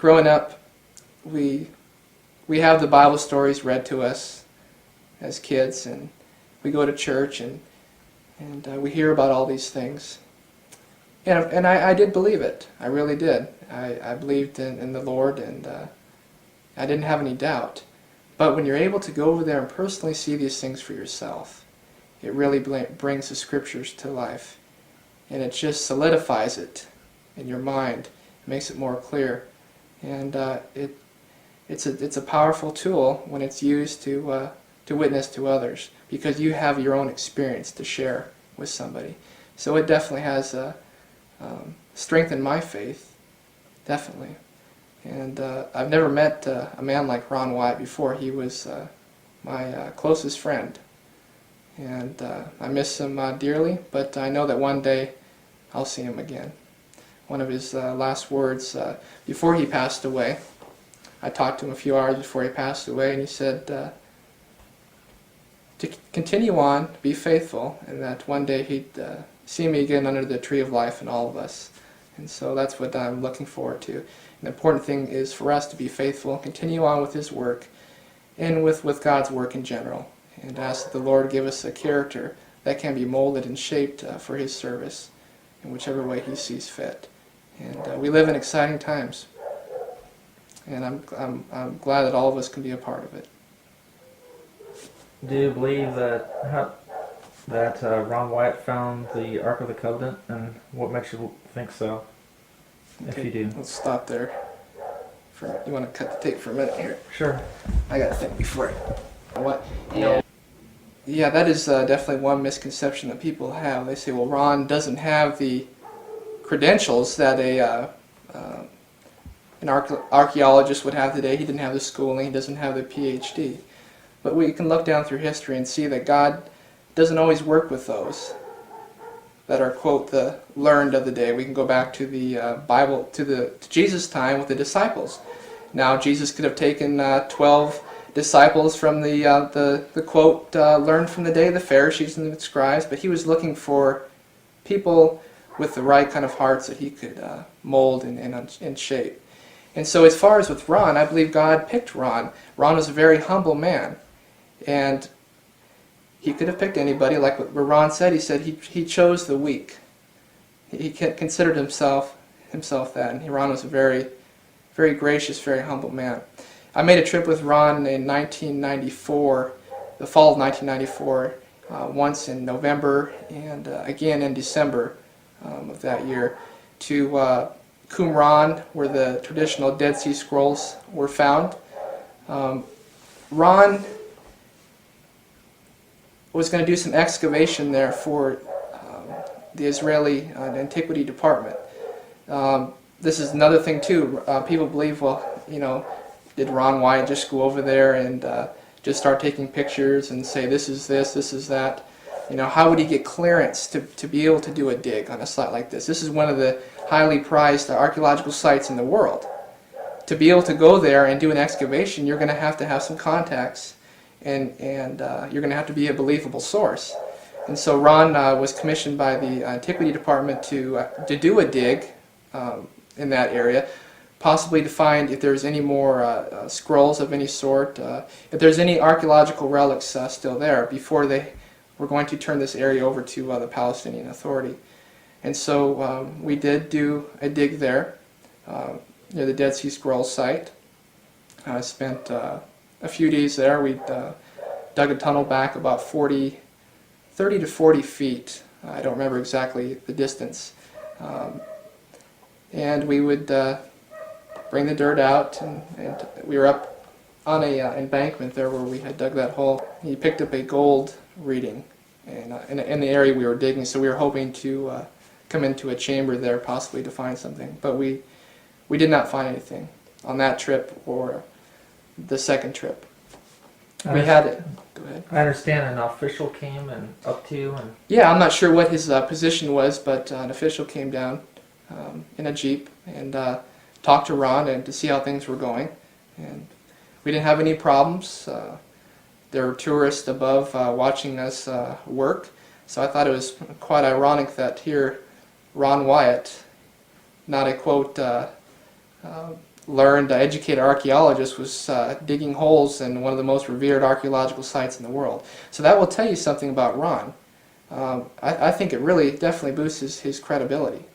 growing up, we have the Bible stories read to us as kids, and we go to church, and we hear about all these things. And I did believe it. I really did. I believed in the Lord, and I didn't have any doubt. But when you're able to go over there and personally see these things for yourself, it really brings the Scriptures to life. And it just solidifies it in your mind. It makes it more clear. And it's a powerful tool when it's used to witness to others, because you have your own experience to share with somebody. So it definitely has strengthened my faith, definitely. And I've never met a man like Ron Wyatt before. He was my closest friend. And I miss him dearly, but I know that one day I'll see him again. One of his last words before he passed away, I talked to him a few hours before he passed away, and he said to continue on, be faithful, and that one day he'd see me again under the tree of life and all of us. And so that's what I'm looking forward to. And the important thing is for us to be faithful, continue on with his work, and with God's work in general, and ask that the Lord give us a character that can be molded and shaped for his service in whichever way he sees fit. And we live in exciting times, and I'm glad that all of us can be a part of it. Do you believe that Ron Wyatt found the Ark of the Covenant, and what makes you think so? Okay, if you do, let's stop there. You want to cut the tape for a minute here? Sure. I got to think before. What? Yeah, that is definitely one misconception that people have. They say, well, Ron doesn't have the credentials that an archaeologist would have today. He didn't have the schooling. He doesn't have the PhD. But we can look down through history and see that God doesn't always work with those that are, quote, the learned of the day. We can go back to the Bible, to Jesus' time with the disciples. Now, Jesus could have taken 12 disciples from the quote, learned from the day, the Pharisees and the scribes, but he was looking for people with the right kind of hearts that he could mold and shape. And so as far as with Ron, I believe God picked Ron. Ron was a very humble man, and he could have picked anybody. Like what Ron said, he said he chose the weak. He considered himself that, and Ron was a very, very gracious, very humble man. I made a trip with Ron in 1994, the fall of 1994, once in November and again in December of that year, to Qumran, where the traditional Dead Sea Scrolls were found. Ron was going to do some excavation there for the Israeli Antiquity Department. This is another thing too. People believe, well, did Ron Wyatt just go over there and just start taking pictures and say this is this, this is that? How would he get clearance to be able to do a dig on a site like this? This is one of the highly prized archaeological sites in the world. To be able to go there and do an excavation, you're going to have some contacts, and you're going to have to be a believable source. And so Ron was commissioned by the Antiquity Department to do a dig in that area, possibly to find if there's any more scrolls of any sort, if there's any archaeological relics still there before they were going to turn this area over to the Palestinian Authority. And so we did do a dig there near the Dead Sea Scrolls site. I spent a few days there. We dug a tunnel back about 30 to 40 feet. I don't remember exactly the distance. And we would bring the dirt out, and we were up on a embankment there where we had dug that hole. He picked up a gold reading in the area we were digging, so we were hoping to come into a chamber there, possibly to find something. But we did not find anything on that trip or the second trip. We had it. Go ahead. I understand an official came and up to you and... Yeah, I'm not sure what his position was, but an official came down in a Jeep and talked to Ron and to see how things were going. And we didn't have any problems. There were tourists above watching us work, so I thought it was quite ironic that here Ron Wyatt, not a quote learned, educated archaeologist was digging holes in one of the most revered archaeological sites in the world. So that will tell you something about Ron. I think it really definitely boosts his credibility.